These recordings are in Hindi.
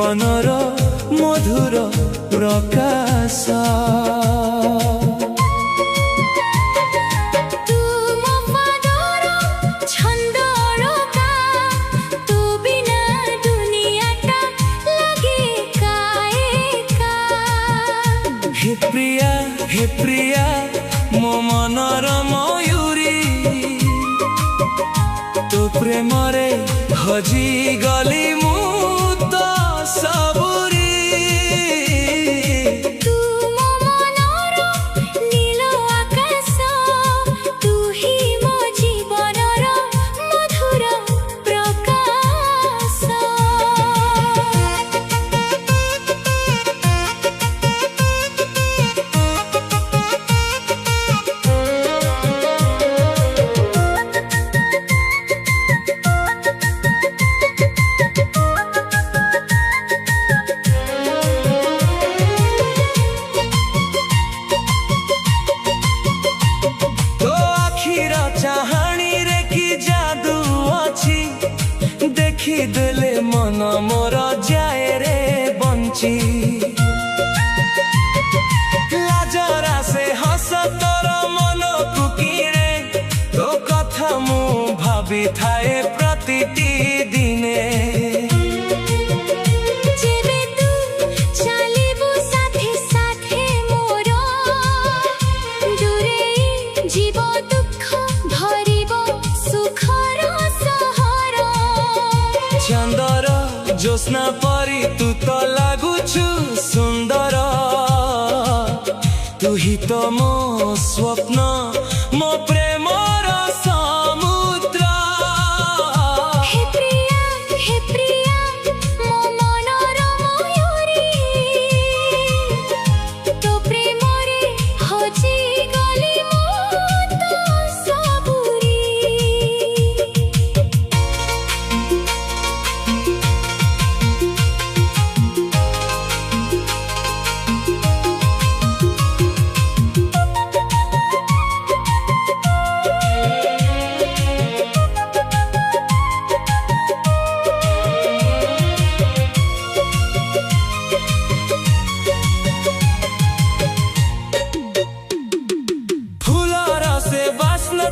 जीवनर मधुर प्रकाश। हे प्रिया मो मनर मयूरी, तो प्रेम रे हजी गली मु तो सबुरी। तू मो मनर नील आकाश, तू ही मो जीवनर मधुर प्रकाश। चाहानी रे की जादू अच्छी, देखी देले मन मोर जाए रे बंची। लाजरा से हस तोर मन कुकीरे, तो कथा मु भाभी थाए प्रतिटी दिने। चंदर जोस्ना परी तू तो लागुछु सुंदर, तू ही तो मो स्वप्न मो प्रेमर समुद्र। हे प्रिया मो मनर मयूरी, तो प्रेम रे हजी गली मु तो सबुरी।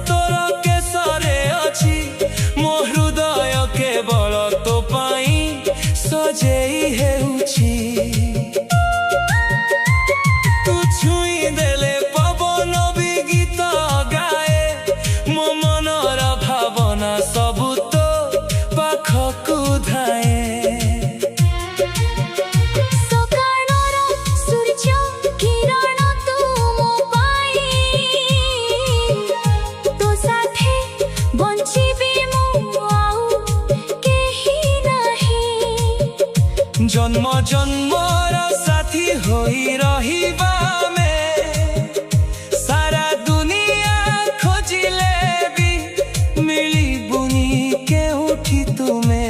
तोर केसरे अच्छी मो हृदय केवल तो पाई सजेई हेउछि। तू छुई देले पवन भी गीत गाए, मो मनर भावना सबु तो पाखकु धाए। जन्म जन्मर साथी होई रहिबा में, सारा दुनिया खोजिले भी मिलिबुनी केउठी तुमे।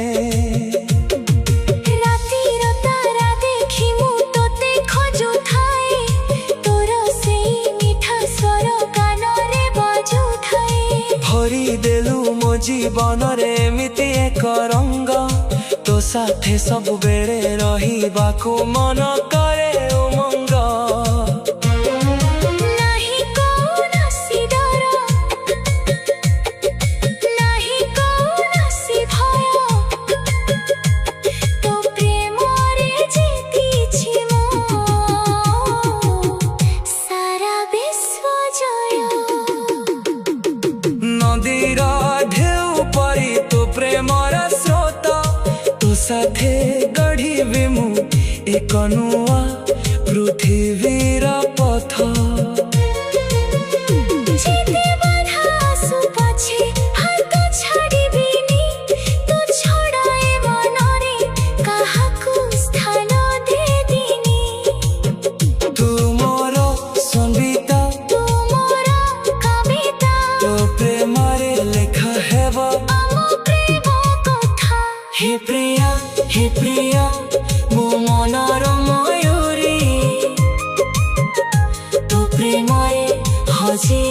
रातिर तारा देखी मु तोते खोजु थाए, तोर सेई मीठा स्वर कानरे बाजु थाए। भरी देलु मो जीवन रे एमिति एक रंग, तो साथे सब बेले रहिबाकु मन करे उमंग। नाही कौनसी डर, नाही कौनसी भय, तो प्रेम रे जीतिछि मु सारा विश्व जय। नदीर ढेउ परी तो प्रेमर स्रोत, तो साथे गढ़ी मु एक नुआ पृथ्वीर पथ। जेते बाधा आसु पछे हाथ छाड़िबिनी, तो छड़ाए मनरे काहाकु स्थान देदिनी। तू मोर संगीता, तू मोर कविता, तो प्रेमरे लेखा हेब आम प्रेम कथा। हे प्रिया मो मनर मयूरी, तो प्रेम रे हजी